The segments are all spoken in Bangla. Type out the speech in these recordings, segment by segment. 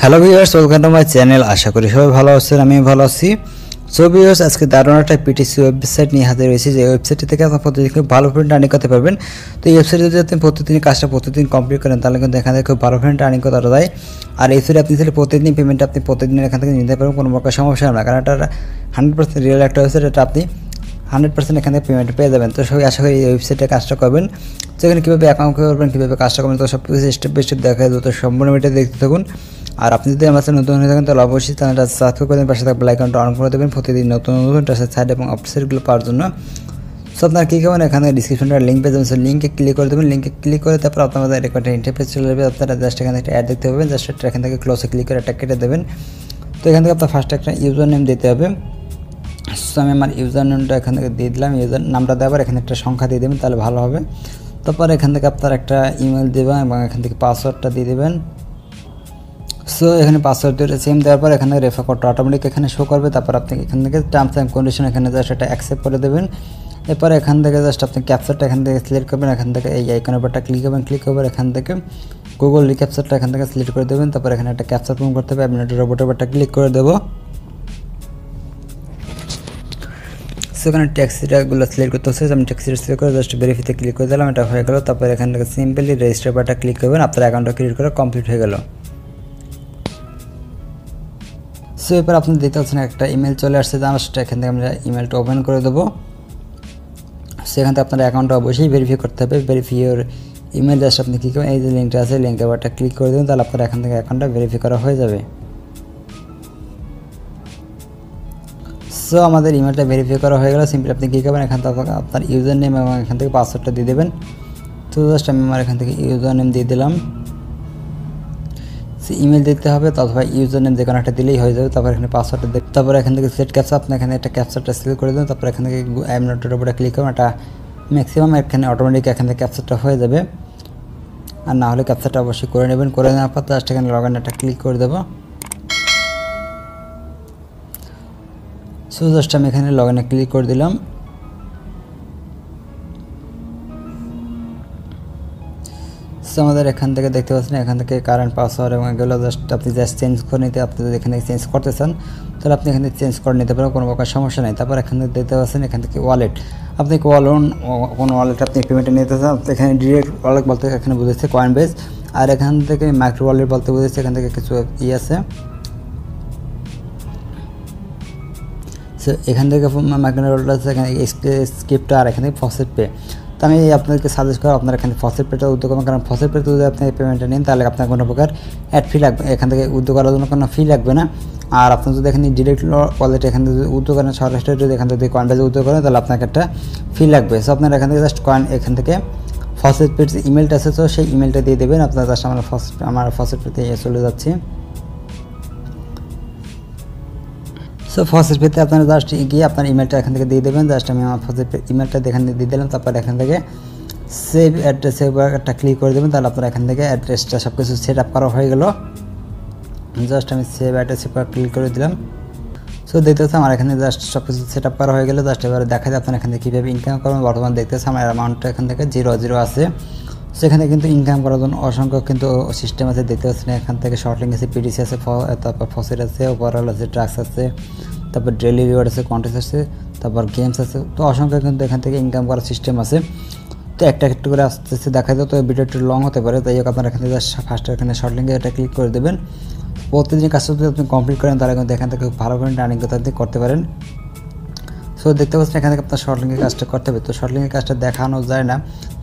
Hello viewers, welcome to my channel. আশা করি সবাই ভালো আছেন, আমি ভালো আছি। সো ভিউয়ার্স, আজকে দারুণ একটা পিটিসি ওয়েবসাইট নিয়ে হাজির হয়েছি, যে ওয়েবসাইটটি থেকে আপনার প্রতিদিন খুব ভালো ফ্রেন্ড আর্নিং করতে পারবেন। তো এই ওয়েবসাইটে যদি আপনি প্রতিদিন কাজটা প্রতিদিন কমপ্লিট করেন, তাহলে কিন্তু এখান থেকে খুব ভালো ফ্রেন্ড আর্নিং করা যায়। আর এই ওয়েবসাইটে আপনি প্রতিদিন পেমেন্ট আপনি প্রতিদিন এখান থেকে নিতে পারবেন, কোনো প্রকার সমস্যা হবে না, কারণ এটা 100% রিয়েল একটা ওয়েবসাইট। এটা আপনি 100% এখান থেকে পেমেন্ট পেয়ে যাবেন। তো সবাই আশা করি এই ওয়েবসাইটে কাজটা করবেন। তো এখানে কীভাবে অ্যাকাউন্ট করবেন, কীভাবে কাজটা করবেন, তো সব কিছু স্টেপ বাই স্টেপ দেখা যায়। তো সম্পূর্ণ ভিডিও দেখতে থাকুন। আর আপনি যদি আমার সাথে নতুন হয়ে থাকেন, তাহলে অবশ্যই চ্যানেলটা সাবস্ক্রাইব করে দেবেন, পাশে থাকা বেল আইকনটা অন করে দেবেন প্রতিদিন নতুন নতুন টাসের সাইড এবং অফিসেরগুলো পাওয়ার জন্য। সো আপনারা কী করবেন, এখানে ডিসক্রিপশনটা লিঙ্ক পেয়ে যাবেন। সো লিঙ্কে ক্লিক করে দেবেন। লিঙ্কে ক্লিক করে তারপর আপনাদের একটা ইন্টারফেস চলে যাবে। আপনারা জাস্ট এখানে একটা অ্যাড দেখতে পাবেন, জাস্ট এখান থেকে ক্লোজে ক্লিক করে একটা কেটে দেবেন। তো এখান থেকে আপনার ফার্স্ট একটা ইউজার নেম দিতে হবে। সো আমি আমার ইউজার নেমটা এখান থেকে দিয়ে দিলাম। ইউজার নামটা দেওয়ার এখানে একটা সংখ্যা দিয়ে দেবেন, তাহলে ভালো হবে। তারপর এখান থেকে আপনার একটা ইমেল দেবেন এবং এখান থেকে পাসওয়ার্ডটা দিয়ে দেবেন। সো এখানে পাসওয়ার্ড দিয়ে সেম দেওয়ার পর এখানে রেফার কোডটা অটোমেটিক এখানে শো করবে। তারপর আপনি এখান থেকে টার্মস অ্যান্ড কন্ডিশন এখানে জাস্ট এটা অ্যাকসেপ্ট করে দেবেন। এরপর এখান থেকে জাস্ট আপনি ক্যাপচারটা এখান থেকে সিলেক্ট করবেন। এখান থেকে এই আইকনের উপরটা ক্লিক করবেন। ক্লিক করবেন এখান থেকে গুগল রিক্যাপচারটা এখান থেকে সিলেক্ট করে দেবেন। তারপর এখানে একটা ক্যাপচার পূরণ করতে হবে। আমি একটা রোবটের উপরটা ক্লিক করে দেবো। সেখানে ট্যাক্সিটাগুলো সিলেক্ট করতে হচ্ছে। আমি ট্যাক্সিটা সিলেক্ট করে জাস্ট ভেরিফাইতে ক্লিক করে দিলাম, এটা হয়ে গেল। তারপর এখান থেকে সিম্পলি রেজিস্টার বাটনটা ক্লিক করবেন, আপনার অ্যাকাউন্টটা ক্রিয়েট করা কমপ্লিট হয়ে গেল। সো এরপর আপনি দেখতে পাচ্ছেন একটা ইমেল চলে আসছে, আমার সেটা এখান থেকে আমরা ইমেলটা ওপেন করে দেবো। সেখান থেকে আপনার অ্যাকাউন্টটা অবশ্যই ভেরিফাই করতে হবে। ভেরিফাই ইউর ইমেল, জাস্ট আপনি কী করবেন, এই যে লিঙ্কটা আছে লিঙ্কের বাটনটা ক্লিক করে দেবেন, তাহলে আপনার এখান থেকে অ্যাকাউন্টটা ভেরিফাই করা হয়ে যাবে। সো আমাদের ইমেলটা ভেরিফাই করা হয়ে গেল। সিম্পলি আপনি কী করবেন, এখান থেকে আপনার ইউজার নেম এবং এখান থেকে পাসওয়ার্ডটা দিয়ে দেবেন। তো জাস্ট আমি আমার এখান থেকে ইউজার নেম দিয়ে দিলাম। ইমেল দিতে হবে, অথবা ইউজার নেম যে কোনো একটা দিলেই হয়ে যাবে। তারপর এখানে পাসওয়ার্ডটা দেবেন। তারপর এখান থেকে সেট ক্যাপচা, আপনি এখানে একটা ক্যাপচারটা সিলেক্ট করে দেবেন। তারপর এখান থেকে আই এম নটের উপরে ক্লিক করবেন, এটা ম্যাক্সিমাম এখানে অটোমেটিক এখান থেকে ক্যাপচারটা হয়ে যাবে। আর না হলে ক্যাপচারটা অবশ্যই করে নেবেন। করে নেওয়ার পর জাস্ট এখানে লগ ইন একটা ক্লিক করে দেবো। সো জাস্ট আমি এখানে লগ ইনে ক্লিক করে দিলাম। সো আমাদের এখান থেকে দেখতে পাচ্ছেন, এখান থেকে কারেন্ট পাসওয়ার্ড এবং এগুলো জাস্ট আপনি জাস্ট চেঞ্জ করে নিতে, আপনি যদি এখানে চেঞ্জ করতে চান তাহলে আপনি এখানে চেঞ্জ করে নিতে পারেন, কোনো প্রকার সমস্যা নেই। তারপর এখান থেকে দেখতে পাচ্ছেন এখান থেকে ওয়ালেট, আপনি কোনো ওয়ালেট আপনি পেমেন্টে নিতে চান, এখানে ডিরেক্ট ওয়ালেট বলতে এখানে বুঝেছে কয়েন বেস, আর এখান থেকে মাইক্রো ওয়ালেট বলতে বুঝেছে এখান থেকে কিছু আছে। সো এখান থেকে মাইক্রো ওয়ালেট আছে, এখানে স্ক্রিপ্ট আর এখানে ফসেট পে। তো আমি আপনাদেরকে সাজেস্ট করি আপনার এখানে ফসেট পেটা উদ্যোগ করবেন, কারণ ফসেট পেতে যদি আপনি পেমেন্টটা নিন তাহলে আপনার কোনো প্রকার অ্যাড ফি লাগবে, এখান থেকে উদ্যোগ করার জন্য কোনো ফি লাগবে না। আর আপনি যদি এখানে ডিরেক্ট ওয়ালেট এখান থেকে উদ্যোগ করেন, সরাসরি যদি এখান থেকে কয়েন বেজে উদ্যোগ করেন, তাহলে আপনাকে একটা ফি লাগবে। সো আপনার এখান থেকে জাস্ট কয়েন এখান থেকে ফসেট পের যে ইমেলটা আছে, তো সেই ইমেলটা দিয়ে দেবেন। আপনার জাস্ট আমার ফসেট পেতে চলে যাচ্ছি। সো ফসেট পেতে আপনারা জাস্ট গিয়ে আপনার ইমেলটা এখান থেকে দিয়ে দেবেন। জাস্ট আমি আমার ফসেট ইমেলটা এখান থেকে দিয়ে দিলাম। তারপর এখান থেকে সেভ অ্যাড্রেসে একটা ক্লিক করে দেবেন, তাহলে আপনার এখান থেকে অ্যাড্রেসটা সব কিছু সেট আপ করা হয়ে গেল। জাস্ট আমি সেভ অ্যাড্রেসে ক্লিক করে দিলাম। সো দেখতেছে আমার এখানে জাস্ট সব কিছু সেট আপ করা হয়ে গেলো। জাস্ট এবারে দেখা যায় আপনার এখান থেকে কীভাবে ইনকাম করবেন। বর্তমানে দেখতেছে আমার অ্যামাউন্টটা এখান থেকে 0 আছে। সেখানে কিন্তু ইনকাম করার জন্য অসংখ্য কিন্তু সিস্টেম আছে, দেখতে পাচ্ছেন এখান থেকে শর্ট লিঙ্ক আছে, পিডিসি আছে, তারপর ফসেট আছে, ওভারঅল আছে, ট্রাক্স আছে, তারপর ডেইলি রিওয়ার্ড আছে, কন্টেস্ট আছে, তারপর গেমস আছে। তো অসংখ্য কিন্তু এখান থেকে ইনকাম করার সিস্টেম আছে। তো একটা একটু করে আস্তে আস্তে দেখা যায়, তো ভিডিও একটু লং হতে পারে, তাই হোক আপনার এখান থেকে ফার্স্ট এখানে শর্ট লিঙ্কে এটা ক্লিক করে দেবেন। প্রতিদিন কাজটা যদি আপনি কমপ্লিট করেন তাহলে কিন্তু এখান থেকে ভালো করে আর্নিং করতে পারেন। সো দেখতে পাচ্ছেন এখান থেকে আপনার শর্ট লিঙ্কের কাজটা করতে হবে। তো শর্ট লিঙ্কের কাজটা দেখানো যায় না,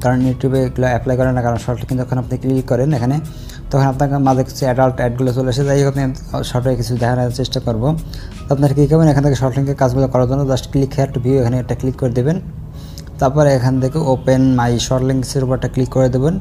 কারণ ইউটিউবে এগুলো অ্যাপ্লাই করে না, কারণ শর্ট লিঙ্ক যখন আপনি ক্লিক করেন এখানে, তখন আপনার মাঝে কিছু অ্যাডাল্ট অ্যাডগুলো চলে আসে। যাই হোক আপনি শর্টে কিছু দেখানোর চেষ্টা করবো। তো আপনার কী করবেন, এখান থেকে শর্ট লিঙ্কের কাজগুলো করার জন্য just click here two view এখানে একটা ক্লিক করে দেবেন। তারপরে এখান থেকে ওপেন মাই শর্ট লিঙ্কসের উপর একটা ক্লিক করে দেবেন।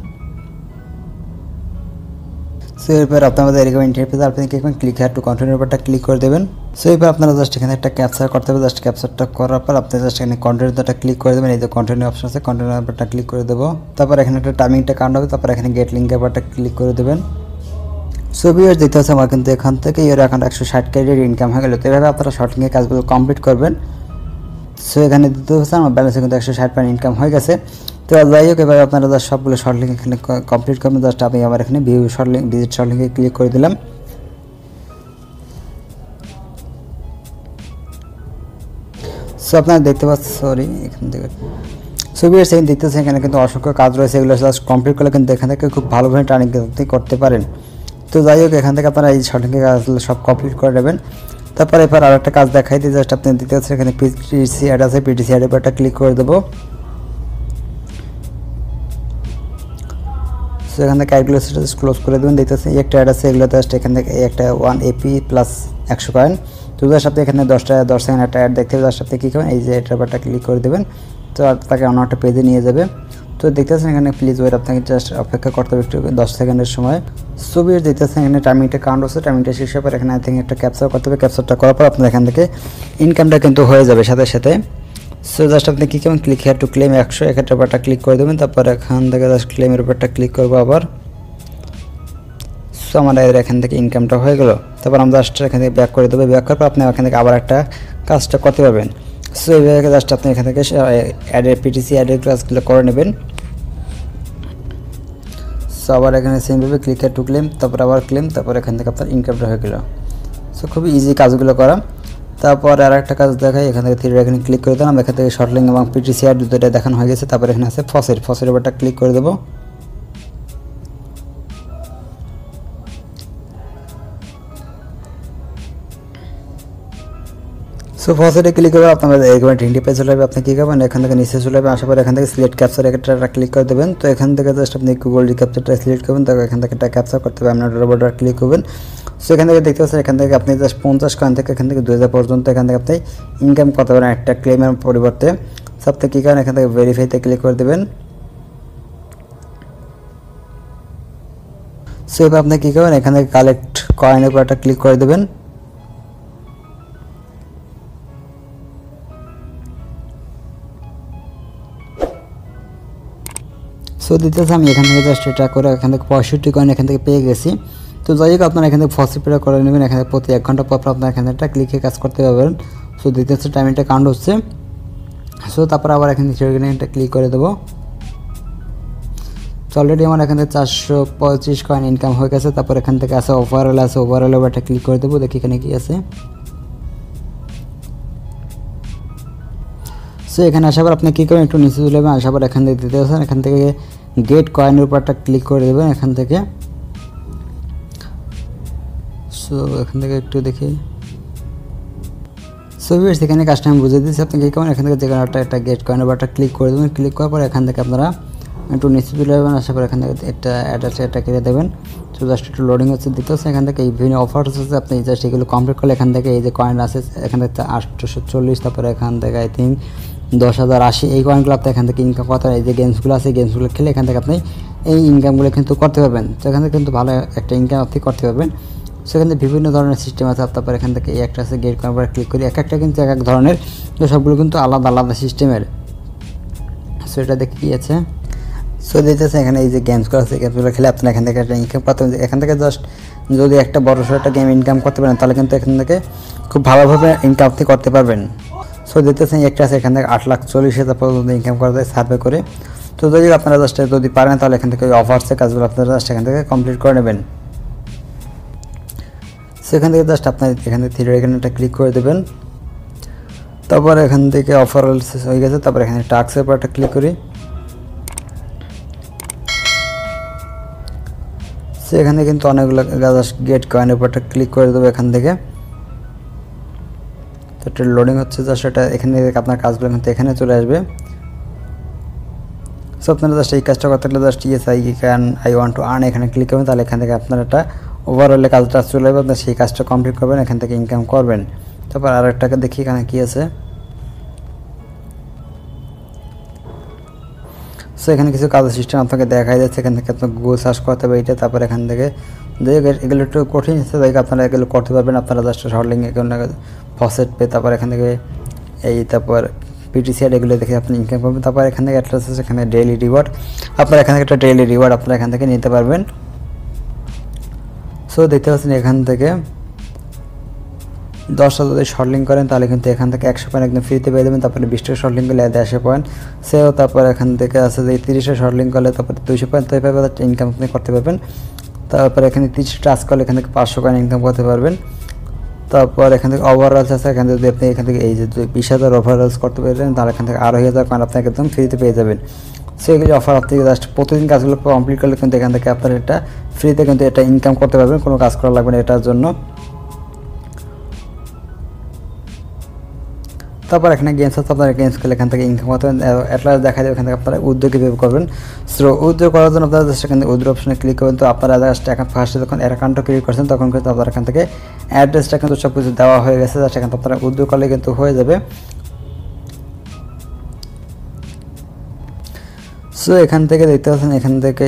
সো এরপর আপনাদের এরকম ইন্টারফেস আপনি কি করবেন, ক্লিক হেয়ার টু কন্টিনিউর উপরটা ক্লিক করে দেবেন। সো এরপর আপনারা জাস্ট এখানে একটা ক্যাপচার করতে হবে। জাস্ট ক্যাপচারটা করার পর আপনি জাস্ট এখানে কন্টিনিউটা ক্লিক করে দেবেন। এই যে কন্টিনিউ অপশন আছে, কন্টিনিউ উপরটা ক্লিক করে দেবো। তারপর এখানে একটা টাইমিংটা কাউন্ট হবে। তারপর এখানে গেট লিঙ্কের উপরটা ক্লিক করে দেবেন। সো ভিউয়ার্স দেখতে হচ্ছে আমার কিন্তু এখান থেকে এর অ্যাকাউন্ট 160 ক্রেডিট ইনকাম হয়ে গেল। তো এভাবে আপনারা শর্ট লিঙ্কের কাজগুলো কমপ্লিট করবেন। সো এখানে দিতে হচ্ছে আমার ব্যালেন্সে কিন্তু 160 পয়েন্ট ইনকাম হয়ে গেছে। তো যাই হোক এবার আপনারা জাস্ট সবগুলো শর্ট লিঙ্ক এখানে কমপ্লিট করবেন। জাস্ট আমি আমার এখানে view short link visit short লিঙ্কে ক্লিক করে দিলাম। সো আপনারা দেখতে পাচ্ছেন, সরি এখান থেকে ছবি সেখানে দেখতেছেন এখানে কিন্তু অসংখ্য কাজ রয়েছে, এগুলো জাস্ট কমপ্লিট করলে কিন্তু এখান থেকে খুব ভালোভাবে টার্নিং করতে পারেন। তো যাই হোক এখান থেকে আপনারা এই শর্টিং কাজগুলো সব কমপ্লিট করে নেবেন। তারপরে এবার আরেকটা কাজ দেখাই দিই, জাস্ট আপনি দেখতে পাচ্ছেন এখানে পিটিসি অ্যাড আছে, পিটিসি অ্যাডের উপর একটা ক্লিক করে দেবো। সো এখান থেকে অ্যাডগুলো ক্লোজ করে দেবেন। দেখতে পাচ্ছেন একটা অ্যাড আছে, এগুলো জাস্ট এখান থেকে একটা 1 AP প্লাস 100 কয়েন। তো জাস্ট আপনি এখানে 10 সেকেন্ড একটা অ্যাড দেখতে হবে, জাস্ট আপনি কী করবেন এই যে এটার উপরটা ক্লিক করে দেবেন। তো আপনাকে অন্য একটা পেজে নিয়ে যাবে। তো দেখতে পাচ্ছেন এখানে প্লিজ ওয়েট, আপনাকে জাস্ট অপেক্ষা করতে হবে একটু 10 সেকেন্ডের সময়। ছবি দেখতে পাচ্ছেন এখানে টাইমিংটা কাউন্ট হচ্ছে, টাইমিংটা শেষ হওয়ার পর এখানে আই থিঙ্ক একটা ক্যাপচার করতে হবে, ক্যাপচারটা করার পর আপনার এখান থেকে ইনকামটা কিন্তু হয়ে যাবে সাথে সাথে। সো জাস্ট আপনি কী করবেন, ক্লিক হেয়ার টু ক্লেম 100 এটার উপরটা ক্লিক করে দেবেন। তারপর এখান থেকে জাস্ট ক্লেমের উপরটা ক্লিক করবো আবার। সো আমাদের এখান থেকে ইনকামটা হয়ে গেল। তারপর আমরা জাস্ট এখান থেকে ব্যাক করে দেবো, ব্যাক করার পর আপনি এখান থেকে আবার একটা কাজটা করতে পারবেন। সো এইভাবে জাস্ট আপনি এখান থেকে অ্যাডের পিটিসি অ্যাডের কাজগুলো করে নেবেন। সো আবার এখানে সেমভাবে ক্লিক টু ক্লেম, তারপর আবার ক্লেম, তারপর এখান থেকে আপনার ইনকামটা হয়ে গেল। সো খুবই ইজি কাজগুলো করা। তারপর আর একটা কাজ দেখাই, এখান থেকে থ্রি এখানে ক্লিক করে দিলাম, এখান থেকে শর্ট লিঙ্ক এবং পিটিসি অ্যাড দুটোটা দেখানো হয়ে গেছে। তারপর এখানে আছে ফসের উপরটা ক্লিক করে দেবো। সো ফসেটে ক্লিক করবে আপনার একবার টিন্টি পেজ চলে যাবে। আপনি কী করবেন, এখান থেকে নিচে চলে যাবে, আসার পর এখান থেকে সিলেক্ট ক্যাপচার একটা ক্লিক করে দেবেন। তো এখান থেকে জাস্ট আপনি গুগল ক্যাপচারটা সিলেক্ট করবেন, তারপর এখান থেকে একটা ক্যাপচার করতে হবে, আপনার রোবটটা ক্লিক করবেন। সো এখান থেকে দেখতে পাচ্ছেন এখান থেকে আপনি জাস্ট 50 কয়েন থেকে এখান থেকে 2000 পর্যন্ত এখান থেকে আপনি ইনকাম করতে পারেন একটা ক্লেমের পরিবর্তে। সো আপনি কী করেন, এখান থেকে ভেরিফাইতে ক্লিক করে দেবেন। সো এবার আপনি কী করবেন, এখান থেকে কালেক্ট কয়েনের উপর একটা ক্লিক করে দেবেন। সো দিতেছে আমি এখান থেকে জাস্ট এটা করে এখান থেকে 65 কয়েন এখান থেকে পেয়ে গেছি। তো যাই হোক আপনারা এখান থেকে ফসিট পে করে নেবেন, এখানে প্রতি 1 ঘন্টা পর আপনার এখানে একটা ক্লিকে কাজ করতে পারবেন। সো দিতেছে টাইমিংটা কাউন্ট হচ্ছে। সো তারপর আবার এখান থেকে একটা ক্লিক করে দেবো। তো অলরেডি আমার এখান থেকে 425 কয়েন ইনকাম হয়ে গেছে। তারপর এখান থেকে আছে ওভারঅল, আছে ওভারঅল একটা ক্লিক করে দেবো, দেখি এখানে কী আছে। সো এখানে আসার পর আপনি কী করবেন, একটু নিচে চলে যাবেন, আসার পর এখান থেকে দিতে পারছেন, এখান থেকে গেট কয়েনের উপর একটা ক্লিক করে দেবেন এখান থেকে। সো এখান থেকে একটু দেখি। সো ভিউয়ার্স এখানে কাজটা আমি বুঝিয়ে দিচ্ছি, আপনি কী করবেন, এখান থেকে যে কোনো একটা গেট কয়েনের উপর একটা ক্লিক করে দেবেন। ক্লিক করার পর এখান থেকে আপনারা একটু নিচে চলে যাবেন, আসার পর এখান থেকে একটা অ্যাড আছে এটা কেটে দেবেন। সো জাস্ট একটু লোডিং হচ্ছে, দিতে হচ্ছে এখান থেকে এই বিভিন্ন অফার আছে, আপনি জাস্ট এগুলো কমপ্লিট করলে এখান থেকে এই যে কয়েন আছে এখান থেকে 840, তারপরে এখান থেকে আই থিঙ্ক 10,080 এই কয়েনগুলো আপনি এখান থেকে ইনকাম করতে পারেন। এই যে গেমসগুলো আছে, গেমসগুলো খেলে এখান থেকে আপনি এই ইনকামগুলো কিন্তু করতে পারবেন। তো এখান থেকে কিন্তু ভালো একটা ইনকাম আপনি করতে পারবেন। সেখানে বিভিন্ন ধরনের সিস্টেম আছে, তারপর এখান থেকে এই একটা আছে গেট কয়েন উপর ক্লিক করি, এক একটা কিন্তু এক এক ধরনের, তো সবগুলো কিন্তু আলাদা আলাদা সিস্টেমের। সো এটা দেখে কী আছে। সো দিতেছে এখানে এই যে গেমসগুলো আছে, গেমসগুলো খেলে আপনার এখান থেকে একটা ইনকাম করতে পারেন। এখান থেকে জাস্ট যদি একটা বড়সড় একটা গেম ইনকাম করতে পারেন তাহলে কিন্তু এখান থেকে খুব ভালোভাবে ইনকাম আপনি করতে পারবেন। সো দিতেছেন একটা আছে এখান থেকে 8,40,000 পর্যন্ত ইনকাম করা যায় সার্ভে করে। তো যদি আপনারা জাস্ট যদি পারেন তাহলে এখান থেকে ওই অফার্সের কাজগুলো আপনারা জাস্ট এখান থেকে কমপ্লিট করে নেবেন। সেখান থেকে জাস্ট আপনার এখান থেকে থ্রি এখানে একটা ক্লিক করে দেবেন। তারপর এখান থেকে অফার হয়ে গেছে, তারপর এখানে টাস্কের উপর একটা ক্লিক করি। সেখানে কিন্তু অনেকগুলো জাস্ট গেট কয়েনের উপর একটা ক্লিক করে দেবো এখান থেকে। তো এটা লোডিং হচ্ছে, জাস্ট এটা এখানে আপনার কাজগুলো কিন্তু এখানে চলে আসবে। সো আপনারা জাস্ট এই কাজটা করতে গেলে just I want to earn এখানে ক্লিক করবেন, তাহলে এখান থেকে আপনার একটা ওভারঅলে কাজটা চলে যাবে, আপনার সেই কাজটা কমপ্লিট করবেন, এখান থেকে ইনকাম করবেন। তারপর আর একটাকে দেখি এখানে কী আছে। সো এখানে কিছু কাজের সিস্টেম আপনাকে দেখা যাচ্ছে, এখান থেকে আপনার গুগল সার্চ করতে হবে এইটা। তারপর এখান থেকে এগুলো একটু কঠিন আছে, তাই আপনারা এগুলো করতে পারবেন। আপনারা just short link faucet pay, তারপর এখান থেকে তারপর পিটিসি এগুলো দেখে আপনি ইনকাম করবেন। তারপর এখান থেকে একটা আছে এখানে ডেইলি রিওয়ার্ড, আপনারা এখান থেকে একটা ডেইলি রিওয়ার্ড আপনারা এখান থেকে নিতে পারবেন। সো দেখতে পাচ্ছেন এখান থেকে 10টা যদি শর্ট লিঙ্ক করেন তাহলে কিন্তু এখান থেকে 100 পয়েন্ট একদম ফ্রিতে পেয়ে যাবেন। তারপরে 20টা শর্ট লিঙ্ক করলে 150 পয়েন্ট সেও, তারপর এখান থেকে আছে যে 30টা শর্ট লিঙ্ক করলে তারপরে 200 পয়েন্ট, তো এইভাবে ইনকাম আপনি করতে পারবেন। তারপরে এখানে 30টা টাস্ক করলে এখান থেকে 500 পয়েন্ট ইনকাম করতে পারবেন। তারপর এখান থেকে ওভারঅলস আছে, এখান থেকে যদি আপনি এখান থেকে এই যে 20,000 ওভারঅলস করতে পারেন তাহলে এখান থেকে আরও 1000 কয়েন আপনি একদম ফ্রিতে পেয়ে যাবেন। সো এগুলি অফার আপনি জাস্ট প্রতিদিন কাজগুলো কমপ্লিট করলে কিন্তু এখান থেকে আপনার এটা ফ্রিতে কিন্তু এটা ইনকাম করতে পারবেন, কোনো কাজ করা লাগবে না এটার জন্য। তারপর এখানে গেমস আছে, আপনারা গেমস খেলে এখান থেকে ইনকাম করতে পারেন। অ্যাটলাস দেখা যাবে এখান থেকে আপনারা উদ্যোগ কীভাবে করবেন। সো উদ্যোগ করার জন্য আপনারা জাস্ট এখানে উদ্যোগ অপশনে ক্লিক করবেন। তো আপনারা জাস্ট এখন ফার্স্টে যখন অ্যাকাউন্টটা ক্রিয়েট করছেন তখন কিন্তু আপনারা এখান থেকে অ্যাড্রেসটা কিন্তু সব কিছু দেওয়া হয়ে গেছে, জাস্ট এখান থেকে আপনারা উদ্যোগ করলে কিন্তু হয়ে যাবে। সো এখান থেকে দেখতে পাচ্ছেন এখান থেকে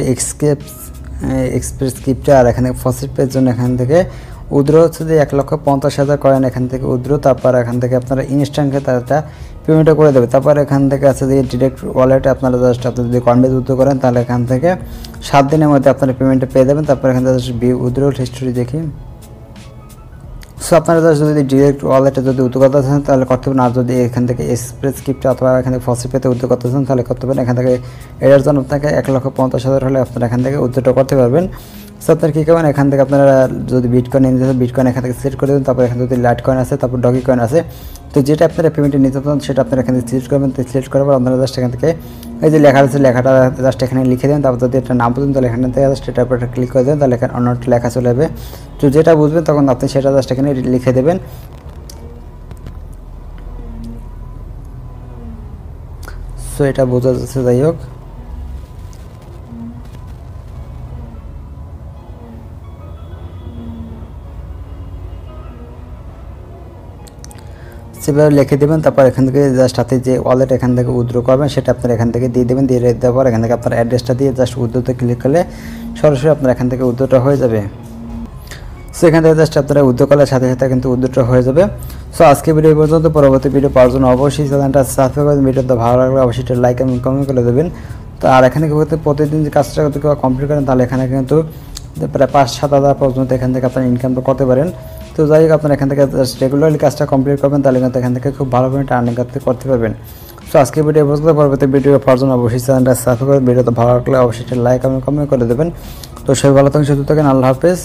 এক্সপ্রেস স্ক্রিপ্টে আর এখানে ফার্স্ট পেজের জন্য এখান থেকে উদ্র হচ্ছে যে 1,50,000 কয়েন এখান থেকে উদ্র। তারপর এখান থেকে আপনারা ইনস্ট্যান্টে তারটা পেমেন্টটা করে দেবে। তারপর এখান থেকে আছে যে ডিরেক্ট ওয়ালেটে আপনারা জাস্ট আপনি যদি কনভেন্স উদ্র করেন তাহলে এখান থেকে 7 দিনের মধ্যে আপনারা পেমেন্টটা পেয়ে যাবেন। তারপর এখান থেকে জাস্ট ভিউ উদ্র হিস্টোরি দেখি। সো আপনারা যদি ডিরেক্ট ওয়ালেটে যদি উদ্যোগ করতে চান তাহলে করতে পারেন, আর যদি এখান থেকে এক্সপ্রেস স্ক্রিপ্টে অথবা এখান থেকে ফার্স্ট পেতে উদ্যোগ করতে চান তাহলে করতে পারেন। এখান থেকে এটার জন্য আপনাকে 1,50,000 হলে আপনারা এখান থেকে উদ্যোগটা করতে পারবেন। সো আপনারা কী করবেন, এখান থেকে আপনারা যদি বিটকয়েন নিতে চান বিটকয়েন এখান থেকে সিলেক্ট করে দেবেন। তারপর এখানে যদি লাইট কয়েন আছে, তারপর ডগি কয়েন আছে, তো যেটা আপনারা পেমেন্টে নিতে চান সেটা আপনারা এখানে সিলেক্ট করবেন। তো সিলেক্ট করার পর আপনারা জাস্ট এখান থেকে এই যে লেখা আছে লেখাটা জাস্ট এখানে লিখে দেবেন। তারপর যদি একটা নাম বুঝবেন তাহলে এখান থেকে জাস্ট এটার উপর ক্লিক করে দেবেন, তাহলে এখানে অন্যটা লেখা চলে যাবে। তো যেটা বুঝবেন তখন আপনি সেটা জাস্ট এখানে লিখে দেবেন। সো এটা বোঝা যাচ্ছে, যাই হোক। সেভাবে লিখে দেবেন। তারপর এখান থেকে জাস্ট হাতে যে ওয়ালেট এখান থেকে উইথড্র করবেন সেটা আপনারা এখান থেকে দিয়ে দেবেন। দিয়ে দেওয়ার পর এখান থেকে আপনার অ্যাড্রেসটা দিয়ে জাস্ট উইথড্রতে ক্লিক করলে সরাসরি আপনার এখান থেকে উইথড্রটা হয়ে যাবে। সো এখান থেকে জাস্ট আপনারা উইথড্র করার সাথে সাথে কিন্তু উইথড্রটা হয়ে যাবে। সো আজকে ভিডিও পর্যন্ত, পরবর্তী ভিডিও পাওয়ার জন্য অবশ্যই চ্যানেলটা সাবস্ক্রাইব করবেন। ভিডিওটা ভালো লাগলে অবশ্যই লাইক এবং কমেন্ট করে দেবেন। তো আর এখানে প্রতিদিন যে কাজটা কমপ্লিট করেন তাহলে এখানে কিন্তু প্রায় 5-7 হাজার পর্যন্ত এখান থেকে আপনারা ইনকামটা করতে পারেন। তো যাই হোক, আপনারা এখান থেকে জাস্ট রেগুলারলি কাজটা কমপ্লিট করবেন তাহলে কিন্তু এখান থেকে খুব ভালো পেমেন্ট আর্নিং করতে পারবেন। সো আজকে ভিডিও পর্যন্ত, পরবর্তী ভিডিও পাওয়ার জন্য অবশ্যই চ্যানেলটা সাবস্ক্রাইব করবেন। ভিডিওটা ভালো লাগলে অবশ্যই লাইক এবং কমেন্ট করে দেবেন। তো সবাই ভালো থাকেন, সুস্থ থাকেন, আল্লাহ হাফেজ।